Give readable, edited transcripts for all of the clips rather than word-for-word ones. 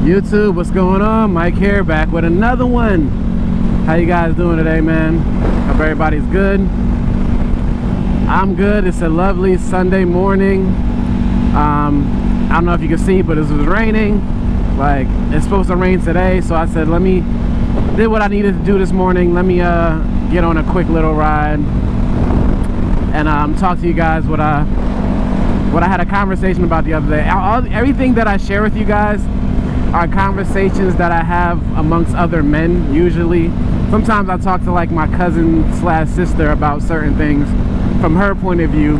YouTube, what's going on? Mike here, back with another one. How you guys doing today, man? Hope everybody's good. I'm good. It's a lovely Sunday morning. I don't know if you can see, but it was raining. Like, it's supposed to rain today, so I said did what I needed to do this morning. Let me get on a quick little ride and talk to you guys what I had a conversation about the other day. Everything that I share with you guys are conversations that I have amongst other men, usually. Sometimes I talk to like my cousin / sister about certain things from her point of view,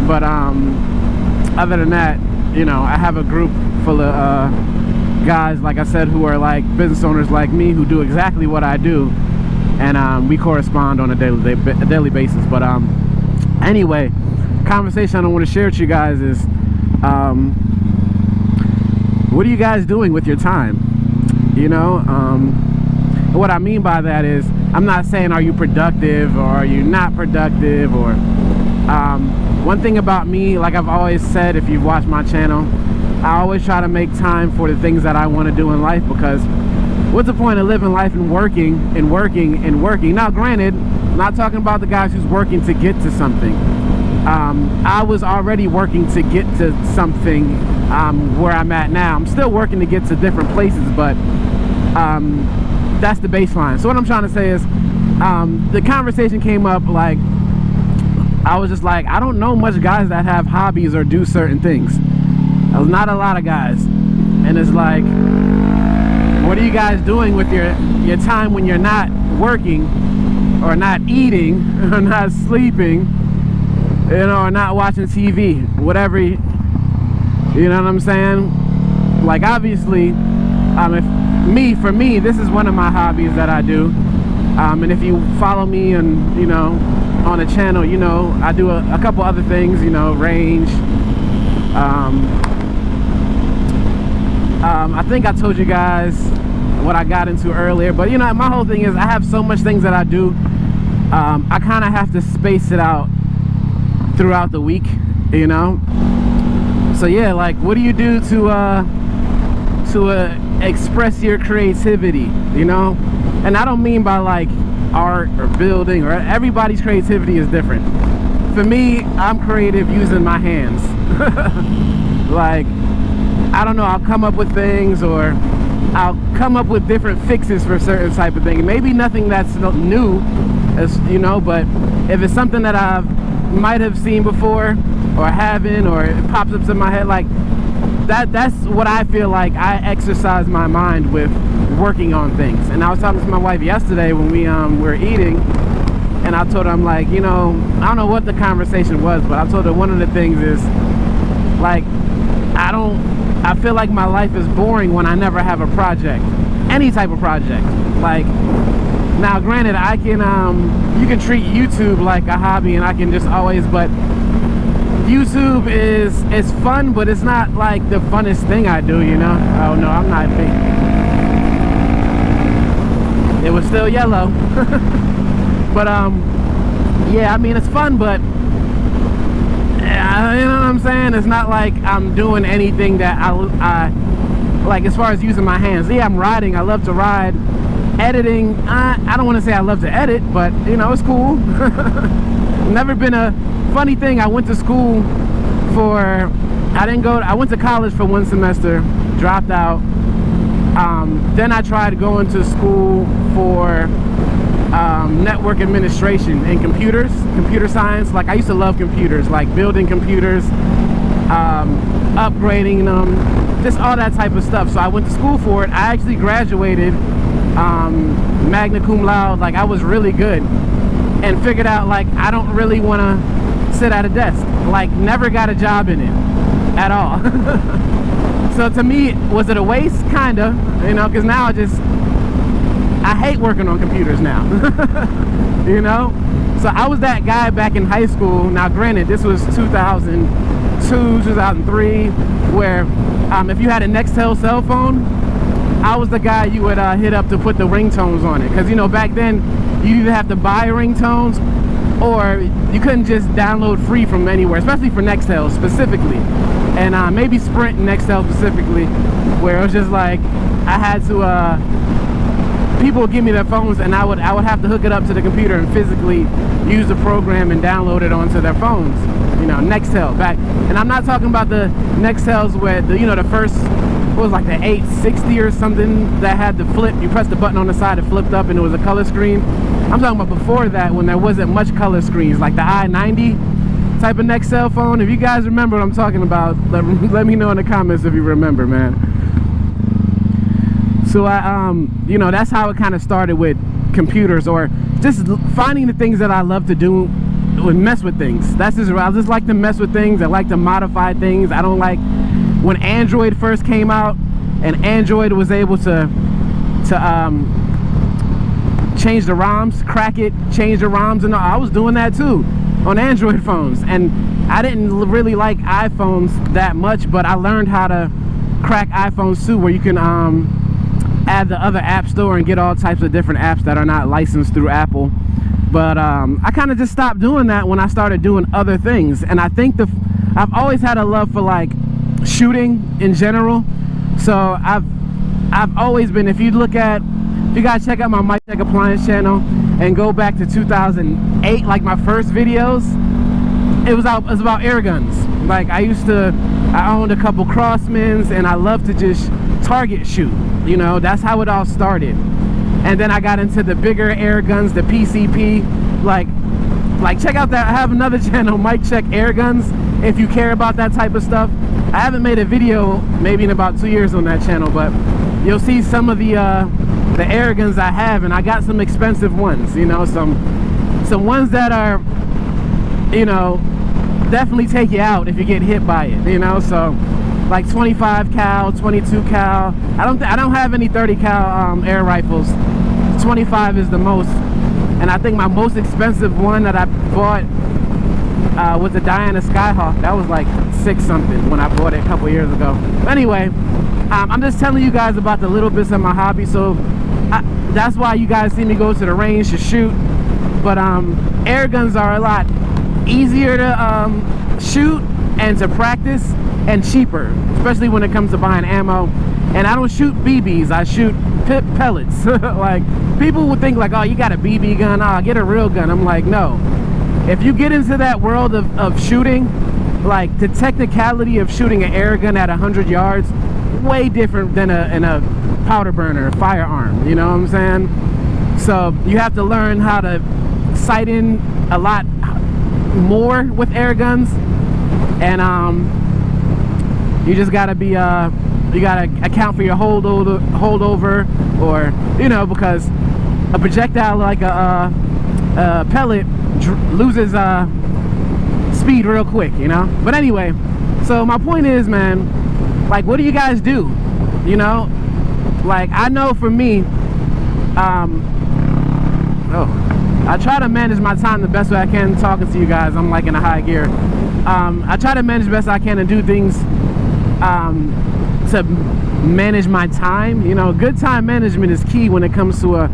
but other than that, you know, I have a group full of guys, like I said, who are like business owners like me, who do exactly what I do, and we correspond on a daily basis. But anyway, conversation I want to share with you guys is what are you guys doing with your time? You know, what I mean by that is, I'm not saying are you productive or are you not productive, or one thing about me, like I've always said, if you've watched my channel, I always try to make time for the things that I want to do in life, because what's the point of living life and working and working and working? Now granted, I'm not talking about the guys who's working to get to something. I was already working to get to something where I'm at now. I'm still working to get to different places, but that's the baseline. So what I'm trying to say is, the conversation came up, like, I was just like, I don't know much guys that have hobbies or do certain things. There's not a lot of guys. And it's like, what are you guys doing with your time when you're not working, or not eating, or not sleeping, you know, or not watching TV, whatever, you know what I'm saying? Like, obviously, for me, this is one of my hobbies that I do. And if you follow me and, you know, on the channel, you know, I do a couple other things, you know, range. I think I told you guys what I got into earlier, but you know, my whole thing is I have so much things that I do. I kind of have to space it out throughout the week, you know. So yeah, like, what do you do to express your creativity, you know? And I don't mean by like art or building, or everybody's creativity is different. For me, I'm creative using my hands. Like, I don't know, I'll come up with things, or I'll come up with different fixes for certain type of thing. Maybe nothing that's new, as you know, but if it's something that I might have seen before, or haven't, or it pops up in my head, like that's what I feel like I exercise my mind with, working on things. And I was talking to my wife yesterday when we were eating, and I told her, I'm like, you know, I don't know what the conversation was, but I told her one of the things is, like, I feel like my life is boring when I never have a project, any type of project. Like, now granted, I can you can treat YouTube like a hobby, and I can just always, but YouTube is fun, but it's not like the funnest thing I do, you know. Oh no, I'm not big. It was still yellow. But yeah, I mean, it's fun, but you know what I'm saying, it's not like I'm doing anything that I like as far as using my hands. Yeah, I'm riding, I love to ride. Editing, I don't want to say I love to edit, but you know, it's cool. Never been a funny thing. I went to school for, I went to college for one semester, dropped out. Then I tried going to school for network administration and computer science. Like, I used to love computers, like building computers, upgrading them, just all that type of stuff. So I went to school for it. I actually graduated magna cum laude. Like, I was really good, and figured out, like, I don't really want to sit at a desk. Like, never got a job in it at all. So to me, was it a waste? Kinda, you know, because now I hate working on computers now. You know, so I was that guy back in high school. Now granted, this was 2002, 2003, where if you had a Nextel cell phone, I was the guy you would hit up to put the ringtones on it, because you know, back then you either have to buy ringtones, or you couldn't just download free from anywhere, especially for Nextel specifically, and maybe Sprint and Nextel specifically. where it was just like I had to people would give me their phones, and I would have to hook it up to the computer and physically use the program and download it onto their phones. You know, Nextel back, and I'm not talking about the Nextels where the, you know, the first, what was like the 860 or something that had the flip. You press the button on the side, it flipped up, and it was a color screen. I'm talking about before that, when there wasn't much color screens, like the i90 type of Nextel phone. If you guys remember what I'm talking about, let me know in the comments if you remember, man. So I, you know, that's how it kind of started with computers, or just finding the things that I love to do. Would mess with things. That's just, I just like to mess with things. I like to modify things. I don't like when Android first came out and Android was able to change the ROMs, crack it, change the ROMs, and I was doing that too on Android phones. And I didn't really like iPhones that much, but I learned how to crack iPhones too, where you can add the other app store and get all types of different apps that are not licensed through Apple. But I kind of just stopped doing that when I started doing other things. And I think I've always had a love for like shooting in general. So I've always been, if you guys check out my Mike Check Appliance channel and go back to 2008, like my first videos, it was about air guns. Like I owned a couple Crossmans, and I love to just target shoot. You know, that's how it all started. And then I got into the bigger air guns, the PCP. Like check out that, I have another channel, Mike Check Air Guns, if you care about that type of stuff. I haven't made a video maybe in about 2 years on that channel, but you'll see some of the air guns I have, and I got some expensive ones, you know, some ones that are, you know, definitely take you out if you get hit by it, you know. So like 25 cal, 22 cal. I don't have any 30 cal air rifles. 25 is the most, and I think my most expensive one that I bought was the Diana Skyhawk. That was like 6 something when I bought it a couple years ago. But anyway, I'm just telling you guys about the little bits of my hobby. So that's why you guys see me go to the range to shoot. But air guns are a lot easier to shoot and to practice, and cheaper, especially when it comes to buying ammo. And I don't shoot BBs, I shoot pellets. Like, people would think like, oh, you got a BB gun, oh, get a real gun. I'm like, no. If you get into that world of shooting, like the technicality of shooting an air gun at 100 yards, way different than a powder burner, firearm, you know what I'm saying? So you have to learn how to sight in a lot more with air guns. And you just gotta be you gotta account for your holdover, or, you know, because a projectile like a pellet loses speed real quick, you know. But anyway, so my point is, man, like, what do you guys do? You know, like, I know for me, I try to manage my time the best way I can talking to you guys. I'm like in a high gear. I try to manage the best I can and do things to manage my time. You know, good time management is key when it comes to a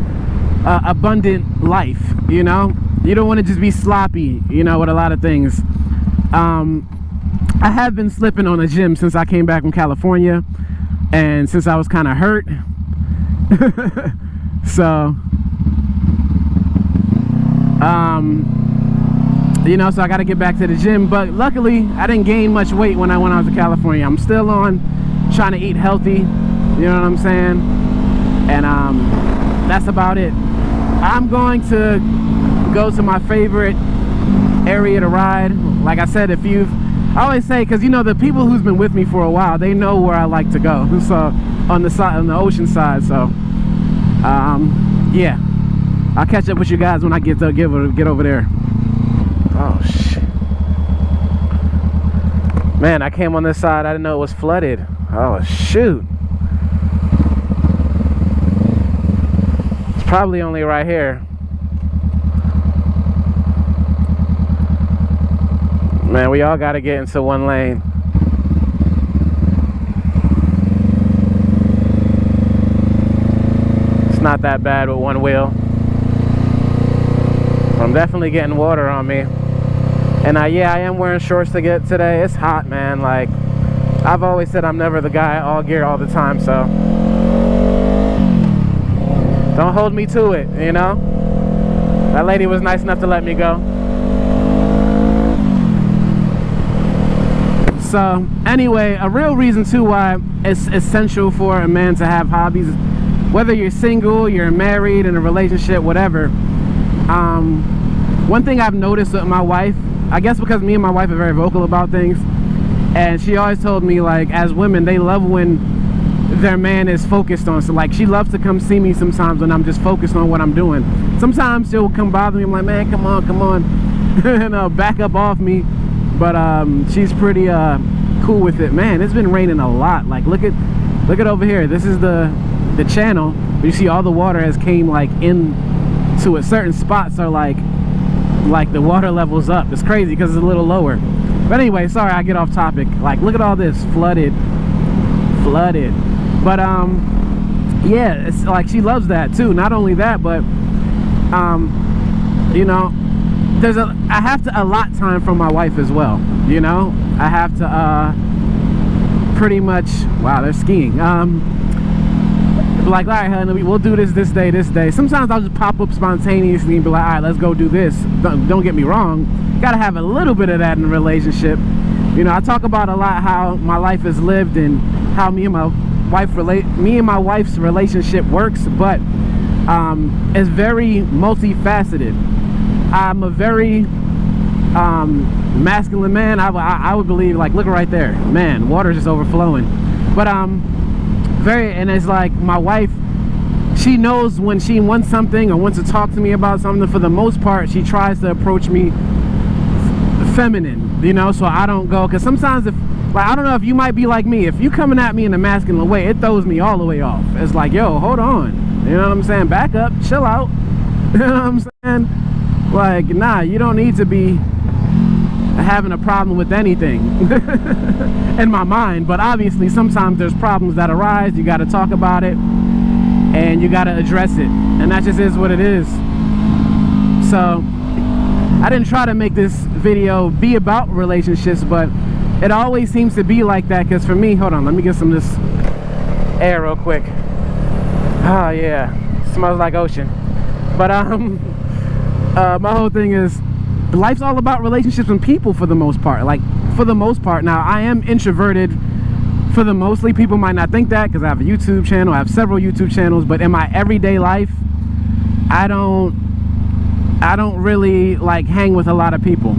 abundant life. You know, you don't want to just be sloppy, you know, with a lot of things. I have been slipping on the gym since I came back from California, and since I was kind of hurt. So you know, so I got to get back to the gym. But luckily I didn't gain much weight when I went out to California. I'm still on trying to eat healthy, you know what I'm saying? And that's about it. I'm going to go to my favorite area to ride. Like I said, I always say, because, you know, the people who's been with me for a while, they know where I like to go. So on the ocean side. So yeah, I'll catch up with you guys when I get over there. Oh shit, man, I came on this side, I didn't know it was flooded. Oh shoot, it's probably only right here. Man, we all got to get into one lane. It's not that bad with one wheel. I'm definitely getting water on me. And yeah, I am wearing shorts to get today. It's hot, man. Like, I've always said I'm never the guy all gear all the time, so don't hold me to it, you know? That lady was nice enough to let me go. So anyway, a real reason too why it's essential for a man to have hobbies, whether you're single, you're married, in a relationship, whatever. One thing I've noticed with my wife, I guess because me and my wife are very vocal about things, and she always told me, like, as women, they love when their man is focused on. So like, she loves to come see me sometimes when I'm just focused on what I'm doing. Sometimes she'll come bother me. I'm like, man, come on and back up off me. But she's pretty cool with it. Man, it's been raining a lot. Like, look at over here. This is the channel. You see all the water has came like in to a certain spots are like the water level's up. It's crazy because it's a little lower. But anyway, sorry, I get off topic. Like, look at all this flooded. But yeah, it's like she loves that too. Not only that, but you know, I have to allot time from my wife as well. You know, I have to pretty much, wow, they're skiing. Like, all right, honey, we'll do this day. Sometimes I'll just pop up spontaneously and be like, all right, let's go do this. Don't get me wrong, gotta have a little bit of that in a relationship. You know, I talk about a lot how my life is lived and how me and my wife's relationship works, but it's very multifaceted. I'm a very masculine man. I would believe, like, look right there, man, water's just overflowing. But and it's like my wife, she knows when she wants something or wants to talk to me about something. For the most part, she tries to approach me feminine, you know, so I don't go, because sometimes if, like, I don't know if you might be like me, if you coming at me in a masculine way, it throws me all the way off. It's like, yo, hold on, you know what I'm saying, back up, chill out. You know what I'm saying? Like, nah, you don't need to be having a problem with anything in my mind. But obviously sometimes there's problems that arise. You got to talk about it and you got to address it, and that just is what it is. So I didn't try to make this video be about relationships, but it always seems to be like that. Because for me, hold on, let me get some of this air real quick. Oh yeah, smells like ocean. But my whole thing is, life's all about relationships and people for the most part. Like, for the most part. Now, I am introverted for the mostly. People might not think that because I have a YouTube channel. I have several YouTube channels. But in my everyday life, I don't really like hang with a lot of people.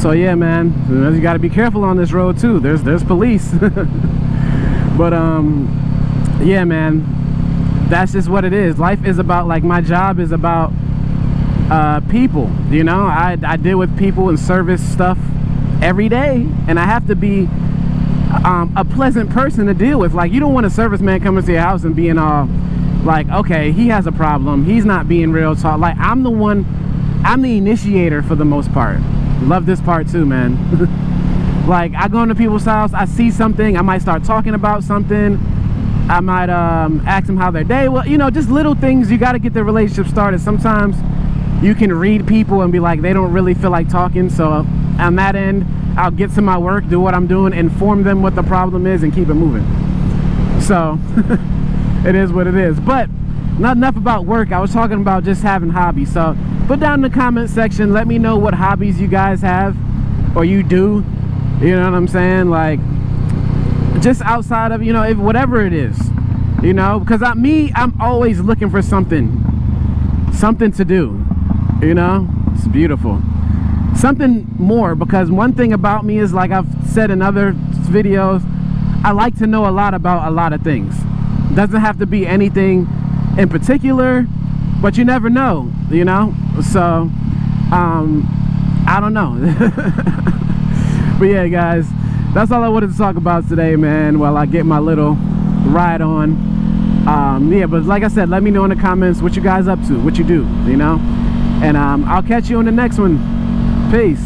So yeah, man, you got to be careful on this road too. There's police. But yeah, man, that's just what it is. Life is about, like, my job is about people, you know. I deal with people and service stuff every day, and I have to be a pleasant person to deal with. Like, you don't want a serviceman coming to your house and being all like, okay, he has a problem, he's not being real talk. Like, I'm the initiator for the most part. Love this part too, man. Like, I go into people's house, I see something, I might start talking about something, I might ask them how their day, well, you know, just little things. You got to get the relationship started. Sometimes you can read people and be like, they don't really feel like talking. So on that end, I'll get to my work, do what I'm doing, inform them what the problem is, and keep it moving. So it is what it is. But not enough about work. I was talking about just having hobbies. So put down in the comment section, let me know what hobbies you guys have or you do. You know what I'm saying? Like, just outside of, you know, if whatever it is, you know, because I'm always looking for something to do, you know. It's beautiful. Something more, because one thing about me is, like I've said in other videos, I like to know a lot about a lot of things. Doesn't have to be anything in particular, but you never know, you know. So I don't know. But yeah, guys, that's all I wanted to talk about today, man, while I get my little ride on. Yeah, but like I said, let me know in the comments what you guys up to, what you do, you know. And I'll catch you on the next one. Peace.